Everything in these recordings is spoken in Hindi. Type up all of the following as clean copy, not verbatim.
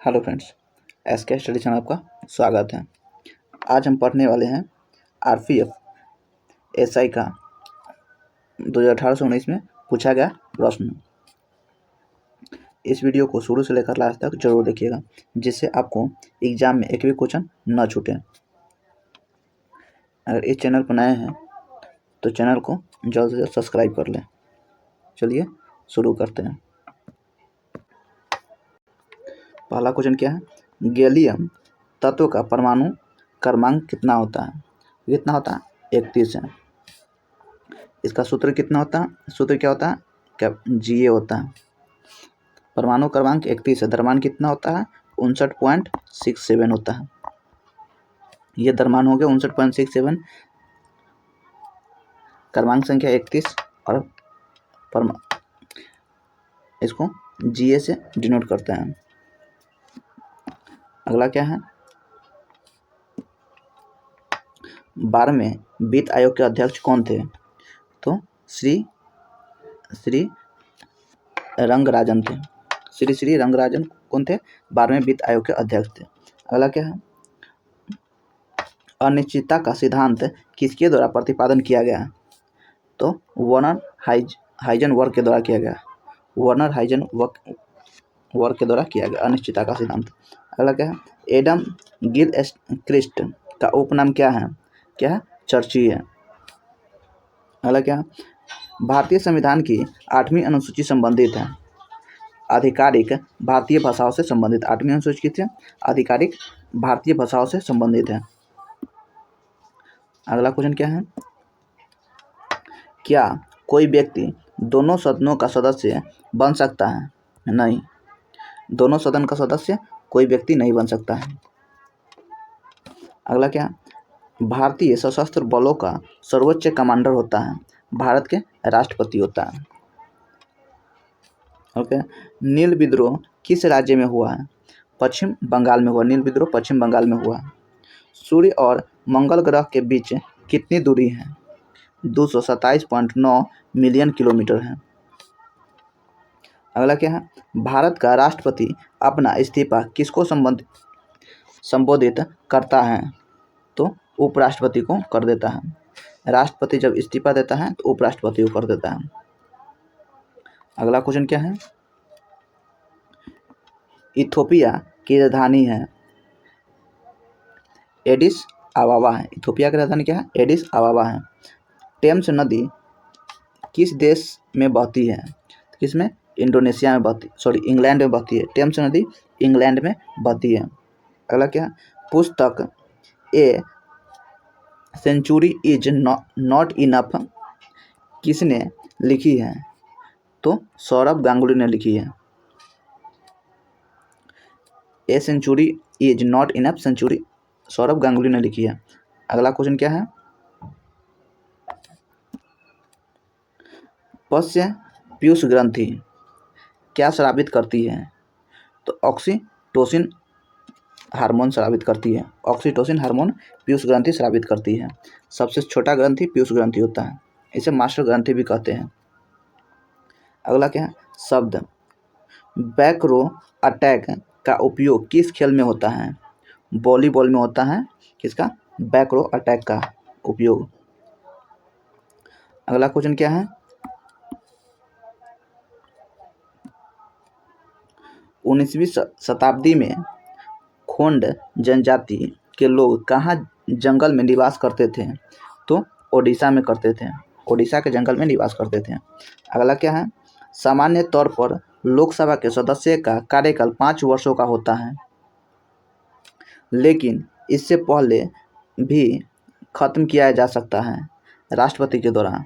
Hello friends, SK study channel आपका स्वागत है। आज हम पढ़ने वाले हैं आरपीएफ एसआई का 2018 से 19 में पूछा गया प्रश्न। इस वीडियो को शुरू से लेकर लास्ट तक जरूर देखिएगा, जिससे आपको एग्जाम में एक भी क्वेश्चन न छूटे। अगर इस चैनल पर नए हैं तो चैनल को जल्द से जल्द सब्सक्राइब कर लें। चलिए शुरू करते हैं। पहला क्वेश्चन क्या है? गैलियम तत्व का परमाणु क्रमांक कितना होता है? कितना होता है? 31 है। इसका सूत्र कितना होता है? सूत्र क्या होता है? क्या Ga होता है। परमाणु क्रमांक 31 है। द्रव्यमान कितना होता है? 59.67 होता है। ये द्रव्यमान हो गया 59.67, क्रमांक संख्या 31 और इसको Ga से डिनोट करते हैं। अगला क्या है? 12वें वित्त आयोग के अध्यक्ष कौन थे? तो श्री रंगराजन थे। श्री रंगराजन कौन थे? 12वें वित्त आयोग के अध्यक्ष थे। अगला क्या है? अनिश्चितता का सिद्धांत किसके द्वारा प्रतिपादन किया गया? तो वर्नर हाइजेनबर्ग के द्वारा किया गया। वर्नर हाइजेनबर्ग के द्वारा किया गया अनिश्चितता का सिद्धांत। अगला क्या है? एडम गिलक्रिस्ट का उपनाम क्या है? क्या है? चर्ची है। अगला क्या है? भारतीय संविधान की 8वीं अनुसूची संबंधित है आधिकारिक भारतीय भाषाओं से संबंधित। 8वीं अनुसूची किससे? आधिकारिक भारतीय भाषाओं से संबंधित है। अगला क्वेश्चन क्या है? क्या कोई व्यक्ति दोनों सदनों का सदस्य बन सकता है? नहीं, दोनों सदन का सदस्य कोई व्यक्ति नहीं बन सकता है। अगला क्या? भारतीय सशस्त्र बलों का सर्वोच्च कमांडर होता है भारत के राष्ट्रपति होता है। ओके। नील विद्रोह किस राज्य में हुआ है? पश्चिम बंगाल में हुआ। नील विद्रोह पश्चिम बंगाल में हुआ। सूर्य और मंगल ग्रह के बीच कितनी दूरी है? 227.9 मिलियन किलोमीटर है। अगला क्या है? भारत का राष्ट्रपति अपना इस्तीफा किसको संबोधित करता है? तो उपराष्ट्रपति को कर देता है। राष्ट्रपति जब इस्तीफा देता है तो उपराष्ट्रपति को कर देता है। अगला क्वेश्चन क्या है? इथोपिया की राजधानी है एडिस अबाबा है। इथोपिया की राजधानी क्या है? एडिस अबाबा है। टेम्स नदी किस देश में बहती है? किसमें? इंडोनेशिया में बहती, इंग्लैंड में बहती है। टेम्स नदी इंग्लैंड में बहती है। अगला क्या? पुस्तक a century is not enough किसने लिखी है? तो सौरभ गांगुली ने लिखी है। A century is not enough century Sourav Ganguly ने लिखी है। अगला क्वेश्चन क्या है? पश्य पीयूष ग्रंथि क्या स्रावित करती है? तो ऑक्सीटोसिन हार्मोन स्रावित करती है। ऑक्सीटोसिन हार्मोन पीयूष ग्रंथि स्रावित करती है। सबसे छोटा ग्रंथि पीयूष ग्रंथि होता है। इसे मास्टर ग्रंथि भी कहते हैं। अगला क्या है? शब्द बैकरो अटैक का उपयोग किस खेल में होता है? वॉलीबॉल में होता है। किसका? बैकरो अटैक का उपयोग। अगला क्वेश्चन क्या है? 19वीं शताब्दी में खोंड जनजाति के लोग कहाँ जंगल में निवास करते थे? तो ओडिशा में करते थे। ओडिशा के जंगल में निवास करते थे। अगला क्या है? सामान्य तौर पर लोकसभा के सदस्य का कार्यकाल 5 वर्षों का होता है, लेकिन इससे पहले भी खत्म किया जा सकता है राष्ट्रपति के द्वारा।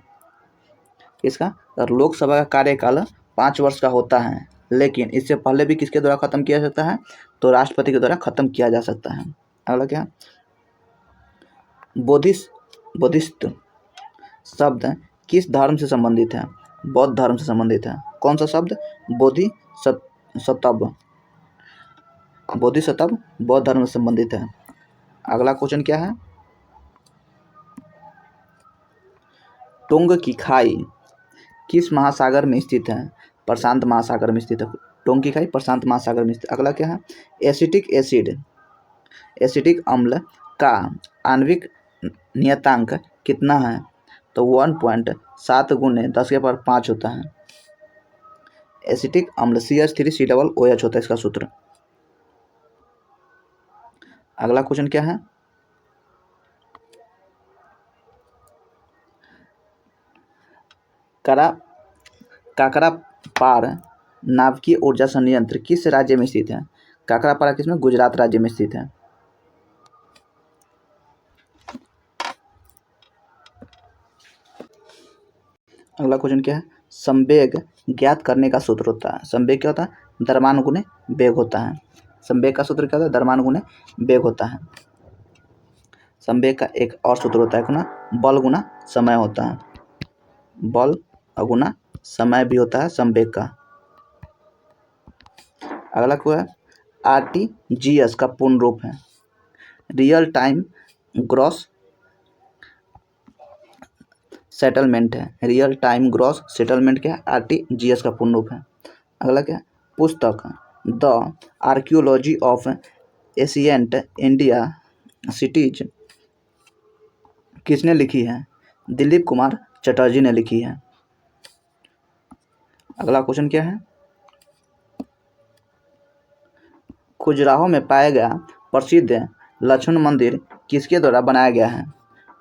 इसका लोकसभा का कार्यकाल 5 वर्ष का होता है, लेकिन इससे पहले भी किसके द्वारा खत्म किया जा सकता है? तो राष्ट्रपति के द्वारा खत्म किया जा सकता है। अगला क्या? बोधिसत्व शब्द किस धर्म से संबंधित है? बौद्ध धर्म से संबंधित है। कौन सा शब्द? बोधिसत्व बौद्ध धर्म से संबंधित है। अगला क्वेश्चन क्या है? टोंग की खाई किस महासागर में स्थित है? प्रशांत महासागर में स्थित है टोंकी खाई प्रशांत महासागर में स्थित। अगला क्या है, एसिटिक एसिड, एसिटिक अम्ल का आणविक नियतांक कितना है, तो 1.7 × 10⁵ होता है। एसिटिक अम्ल CH3COOH होता है इसका सूत्र। अगला क्वेश्चन क्या है, काकरापार नाभिकीय ऊर्जा संयंत्र किस राज्य में स्थित है। काकरापारा किसमें, गुजरात राज्य में स्थित है। अगला क्वेश्चन क्या है, संवेग ज्ञात करने का सूत्र होता है। संवेग क्या होता है, द्रव्यमान गुणे वेग होता है। संवेग का सूत्र क्या होता है, द्रव्यमान गुणे वेग होता है। संवेग का एक और सूत्र होता है गुना बल गुना समय होता है। बल गुना समय भी होता है संवेग का। अगला क्या है, RTGS का पूर्ण रूप है रियल टाइम ग्रॉस सेटलमेंट है। रियल टाइम ग्रॉस सेटलमेंट क्या है, RTGS का पूर्ण रूप है। अगला क्या है, पुस्तक the archaeology of ancient India cities किसने लिखी है, दिलीप कुमार चटर्जी ने लिखी है। अगला क्वेश्चन क्या है, खजुराहो में पाया गया प्रसिद्ध लक्ष्मण मंदिर किसके द्वारा बनाया गया है,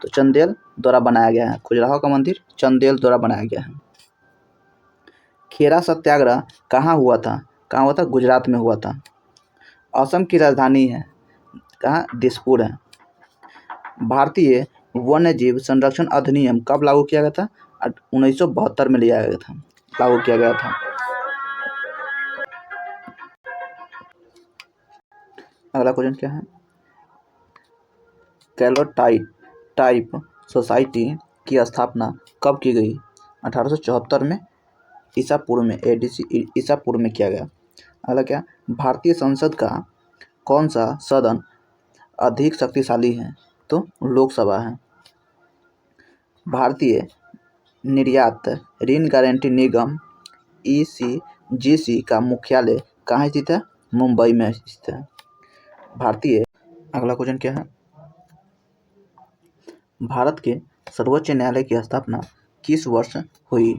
तो चंदेल द्वारा बनाया गया है। खजुराहो का मंदिर चंदेल द्वारा बनाया गया है। खेरा सत्याग्रह कहाँ हुआ था, गुजरात में हुआ था। असम की राजधानी है कहाँ, दिसपुर है। भारतीय वन्यजीव संरक्षण अधिनियम कब लागू किया गया था, 1972 में लिया गया था, लागू किया गया था। अगला क्वेश्चन क्या है, कैलोटाइप सोसाइटी की स्थापना कब की गई, 1874 में ईसा पूर्व में, ADC ईसा पूर्व में किया गया। अगला क्या, भारतीय संसद का कौन सा सदन अधिक शक्तिशाली है, तो लोकसभा है। भारतीय निर्यात ऋण गारंटी निगम ECGC का मुख्यालय कहाँ स्थित है, मुंबई में स्थित है। भारतीय अगला क्वेश्चन क्या है, भारत के सर्वोच्च न्यायालय की स्थापना किस वर्ष हुई,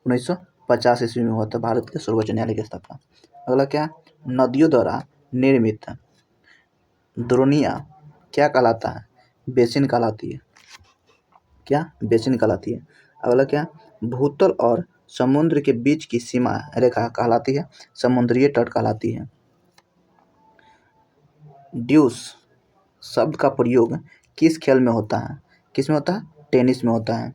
1950 ईस्वी में हुआ था भारत के सर्वोच्च न्यायालय की स्थापना। अगला क्या, नदियों द्वारा निर्मित द्रोणियाँ क्या कहलाता है, बेसिन कहलाती है। क्या, बेसिन कहलाती है। अगला क्या, भूतल और समुद्र के बीच की सीमा रेखा कहलाती है, समुद्रीय तट कहलाती है। ड्यूस शब्द का प्रयोग किस खेल में होता है, किस में होता है, टेनिस में होता है।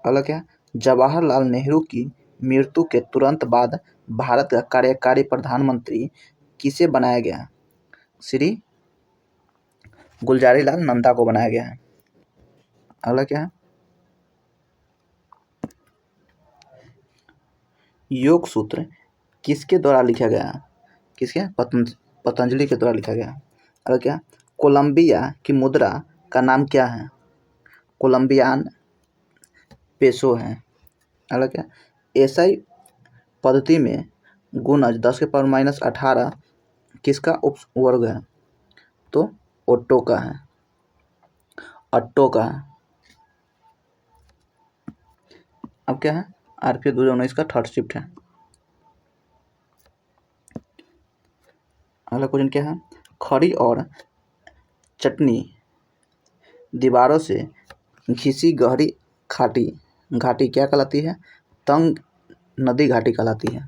अगला क्या, जवाहरलाल नेहरू की मृत्यु के तुरंत बाद भारत का कार्यकारी प्रधानमंत्री किसे बनाया गया, श्री गुलजारीलाल नंदा को बनाया गया है। अगला क्या है, योग सूत्र किसके द्वारा लिखा गया, किसके, पतंजलि के द्वारा लिखा गया। अगला क्या, कोलंबिया की मुद्रा का नाम क्या है, कोलंबियान पेसो है। अगला क्या, एसआई पद्धति में गुणज 10⁻⁻18 किसका उपवर्ग है, तो ओट्टो का है, ऑट्टो का है। अब क्या है, RPO 2019 का थर्ड शिफ्ट है। अगला क्वेश्चन क्या है, खड़ी और चटनी दीवारों से घिसी गहरी घाटी क्या कहलाती है, तंग नदी घाटी कहलाती है।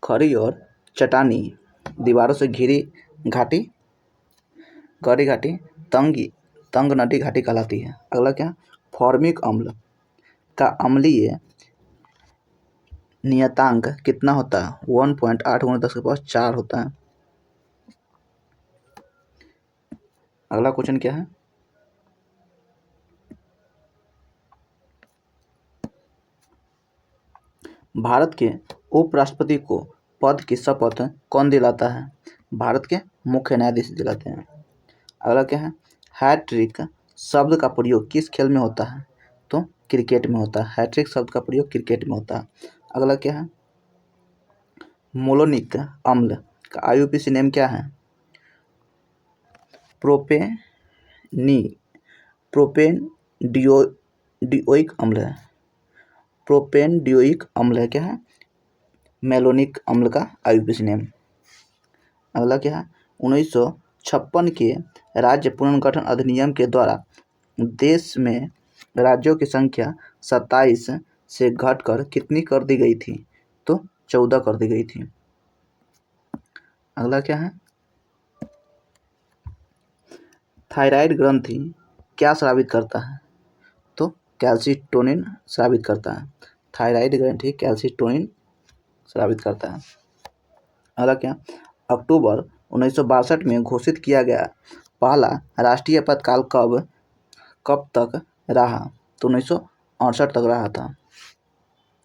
खड़ी और चटानी दीवारों से घिरी घाटी, गहरी घाटी तंग नदी घाटी कहलाती है। अगला क्या, फॉर्मिक अम्ल का अम्लीय नियतांक कितना होता है, 1.8 × 10⁴ होता है। अगला क्वेश्चन क्या है, भारत के उपराष्ट्रपति को पद की शपथ कौन दिलाता है, भारत के मुख्य न्यायाधीश दिलाते हैं। अगला क्या है, हैट्रिक शब्द का प्रयोग किस खेल में होता है, तो क्रिकेट में होता है। हैट्रिक शब्द का प्रयोग क्रिकेट में होता है। अगला क्या है? मोलोनिक अम्ल का IUPAC नेम क्या है? प्रोपेनडियोइक अम्ल है। प्रोपेनडियोइक अम्ल है, क्या है? मेलोनिक अम्ल का IUPAC नेम। अगला क्या है? 1956 के राज्य पुनर्गठन अधिनियम के द्वारा देश में राज्यों की संख्या 27 से घटकर कितनी कर दी गई थी? तो 14 कर दी गई थी। अगला क्या है? थायराइड ग्रंथि क्या स्रावित करता है? तो कैल्सिटोनिन स्रावित करता है। थायराइड ग्रंथि कैल्सिटोनिन स्रावित करता है। अगला क्या? अक्टूबर 1962 में घोषित किया गया पहला राष्ट्रीय आपातकाल कब तक रहा? तो 1968 तक रहा था।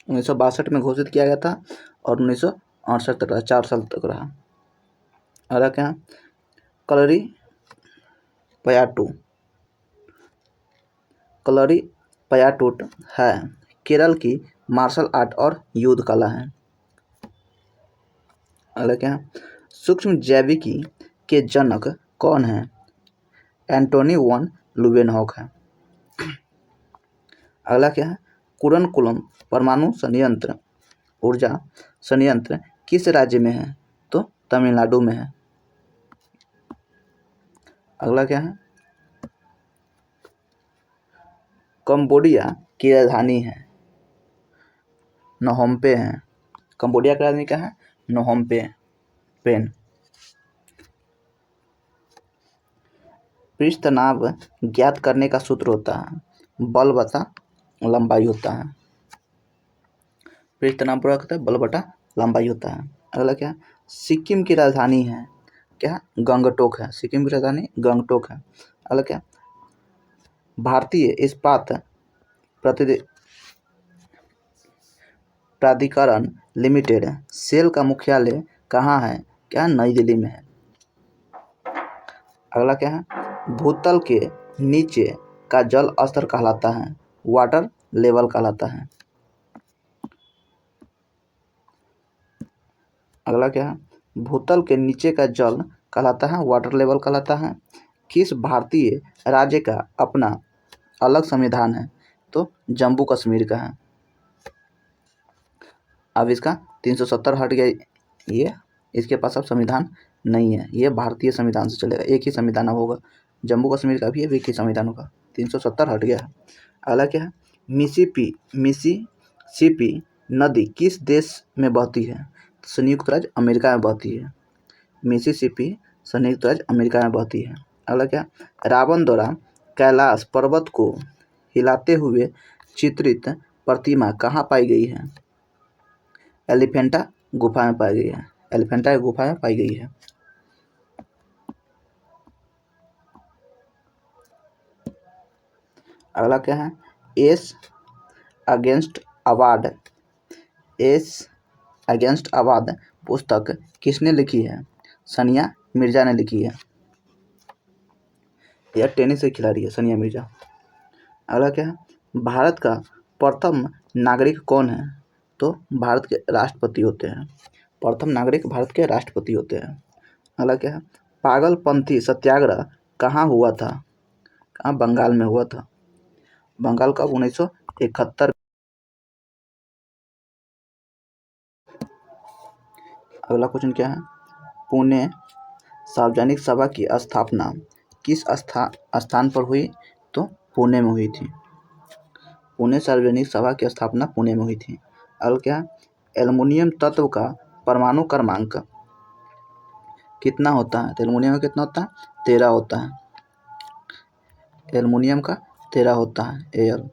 1962 में घोषित किया गया था और 1968 तक रहा, 4 साल तक रहा। अगला क्या? कलरी पयाटूट है केरल की मार्शल आर्ट और युद्ध कला है। अगला क्या? सूक्ष्म जैविकी के जनक कौन है? एंटोनी वॉन लुवेनहॉक है। अगला क्या है? कुरनकुलम परमाणु संयंत्र ऊर्जा संयंत्र किस राज्य में है? तो तमिलनाडु में है। अगला क्या है? कंबोडिया की राजधानी है नहोम्पे है। कंबोडिया की राजधानी क्या है? नहोम्पे पेन। पृष्ठ तनाव ज्ञात करने का सूत्र होता है बल बटा लंबाई होता है। पृष्ठ तनाव होता है बल बटा लंबाई होता है। अगला क्या? सिक्किम की राजधानी है क्या? गंगटोक है। सिक्किम की राजधानी गंगटोक है। अगला क्या? भारतीय इस्पात प्राधिकरण लिमिटेड सेल का मुख्यालय कहाँ है? क्या? नई दिल्ली में है। अगला क्या है? भूतल के नीचे का जल स्तर कहलाता है वाटर लेवल कहलाता है। अगला क्या है? भूतल के नीचे का जल कहलाता है वाटर लेवल कहलाता है। किस भारतीय राज्य का अपना अलग संविधान है? तो जम्मू कश्मीर का है। अब इसका 370 हट गया, ये इसके पास अब संविधान नहीं है, ये भारतीय संविधान से चलेगा, एक ही संविधान अब होगा। जम्मू कश्मीर का भी एक ही संविधान होगा। 370 हट गया है। अगला क्या है? मिसिसिपी नदी किस देश में बहती है? संयुक्त राज्य अमेरिका में बहती है। मिसिसिपी संयुक्त राज्य अमेरिका में बहती है। अगला क्या? रावण द्वारा कैलाश पर्वत को हिलाते हुए चित्रित प्रतिमा कहाँ पाई गई है? एलिफेंटा गुफा में पाई गई है। एलिफेंटा की गुफा में पाई गई है। अगला क्या है? एस अगेंस्ट अवार्ड पुस्तक किसने लिखी है? सानिया मिर्जा ने लिखी है। यह टेनिस की खिलाड़ी है सानिया मिर्जा। अगला क्या है? भारत का प्रथम नागरिक कौन है? तो भारत के राष्ट्रपति होते हैं। प्रथम नागरिक भारत के राष्ट्रपति होते हैं। अगला क्या है? पागलपंथी सत्याग्रह कहाँ हुआ था? कहाँ? बंगाल में हुआ था। बंगाल का 1971। अगला क्वेश्चन क्या है? पुणे सार्वजनिक सभा की स्थापना किस स्थान पर हुई? तो पुणे में हुई थी। पुणे सार्वजनिक सभा की स्थापना पुणे में हुई थी। अगला क्या है? एल्युमिनियम तत्व का परमाणु क्रमांक कितना होता है? तो एल्युमिनियम का कितना होता है? 13 होता है। एल्युमिनियम का 13 होता है Al।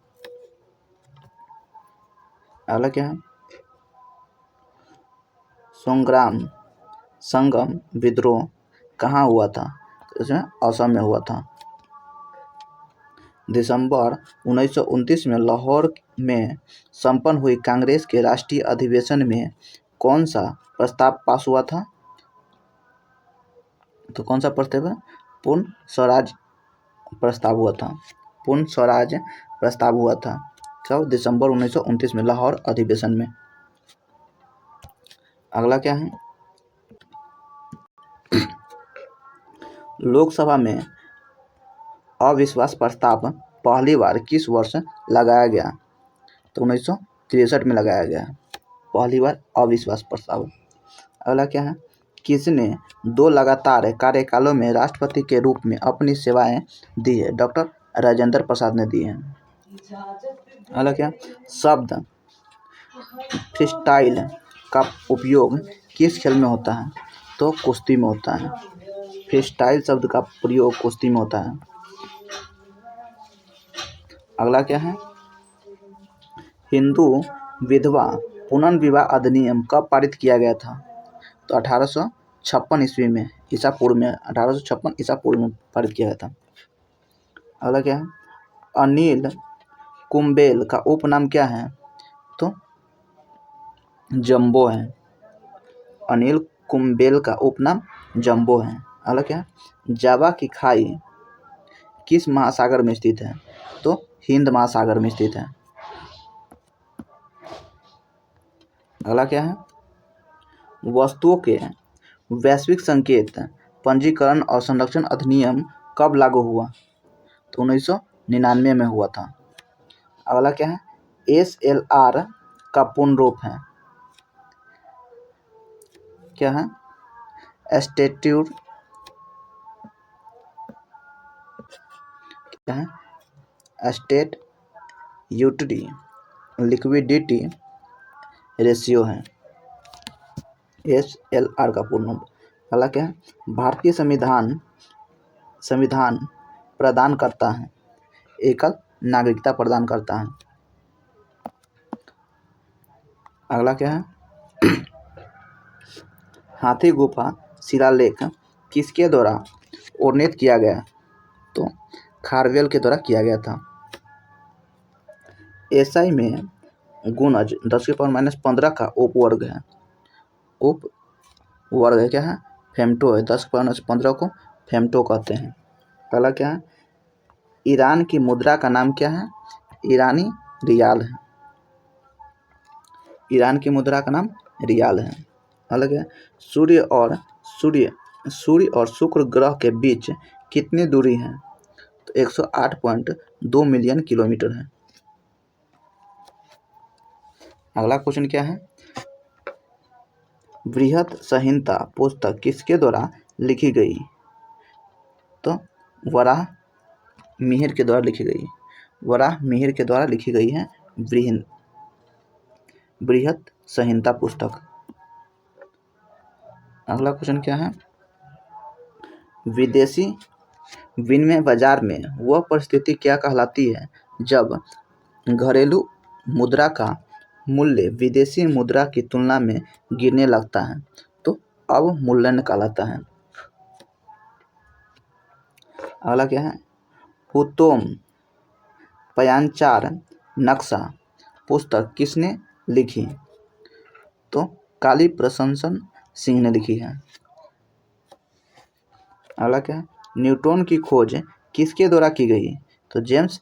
अगला क्या है? संगम विद्रोह कहाँ हुआ था? इसमें असम में हुआ था। दिसंबर 1929 में लाहौर में संपन्न हुई कांग्रेस के राष्ट्रीय अधिवेशन में कौन सा प्रस्ताव पास हुआ था? तो कौन सा प्रस्ताव है? पूर्ण स्वराज प्रस्ताव हुआ था। पूर्ण स्वराज प्रस्ताव हुआ था। कब? दिसंबर 1929 में लाहौर अधिवेशन में। अगला क्या है? लोकसभा में अविश्वास प्रस्ताव पहली बार किस वर्ष लगाया गया? तो 1963 में लगाया गया पहली बार अविश्वास प्रस्ताव। अगला क्या है? किसने 2 लगातार कार्यकालों में राष्ट्रपति के रूप में अपनी सेवाएं दी है? डॉक्टर राजेंद्र प्रसाद ने दी है। अगला क्या? शब्द फ्रीस्टाइल का उपयोग किस खेल में होता है? तो कुश्ती में होता है। फ्रीस्टाइल शब्द का प्रयोग कुश्ती में होता है। अगला क्या है? हिंदू विधवा पुनर्विवाह अधिनियम कब पारित किया गया था? तो 1856 ईस्वी में, ईसा पूर्व में, 1856 ईसा पूर्व में पारित किया गया था। अगला क्या है? अनिल कुंबेल का उपनाम क्या है? तो जंबो है। अनिल कुंबेल का उपनाम जंबो है। अगला क्या है? जावा की खाई किस महासागर में स्थित है? तो हिंद महासागर में स्थित है। अगला क्या है? वस्तुओं के वैश्विक संकेत पंजीकरण और संरक्षण अधिनियम कब लागू हुआ? तो 1999 में हुआ था। अगला क्या है? SLR का पूर्ण रूप है क्या है? स्टैट्यूट क्या है? स्टेट यूटिलिटी लिक्विडिटी रेशियो है। SLR का पूर्ण रूप। अगला क्या है? भारतीय संविधान प्रदान करता है एकल नागरिकता प्रदान करता है। अगला क्या है? हाथी गुफा शिलालेख किसके द्वारा उन्नत किया गया? तो खारवेल के द्वारा किया गया था। एसआई में गुणज 10⁻⁻15 का उपवर्ग है। उपवर्ग है क्या है? फेम्टो है। 10⁻⁻15 को फेम्टो कहते हैं। अगला क्या है? ईरान की मुद्रा का नाम क्या है? ईरानी रियाल है। ईरान की मुद्रा का नाम रियाल है। अलग है। सूर्य और शुक्र ग्रह के बीच कितनी दूरी है? तो 108.2 मिलियन किलोमीटर है। अगला क्वेश्चन क्या है? बृहत संहिता पुस्तक किसके द्वारा लिखी गई? तो वराह मिहिर के द्वारा लिखी गई। वराह मिहिर के द्वारा लिखी गई है बृहत संहिता पुस्तक। अगला क्वेश्चन क्या है? विदेशी विनिमय बाजार में वह परिस्थिति क्या कहलाती है जब घरेलू मुद्रा का मूल्य विदेशी मुद्रा की तुलना में गिरने लगता है? तो अवमूल्यन कहलाता है। अगला क्या है? हुतोम पयाचार नक्शा पुस्तक किसने लिखी? तो काली प्रशंसन सिंह ने लिखी है। अगला क्या है? न्यूटन की खोज किसके द्वारा की गई? तो जेम्स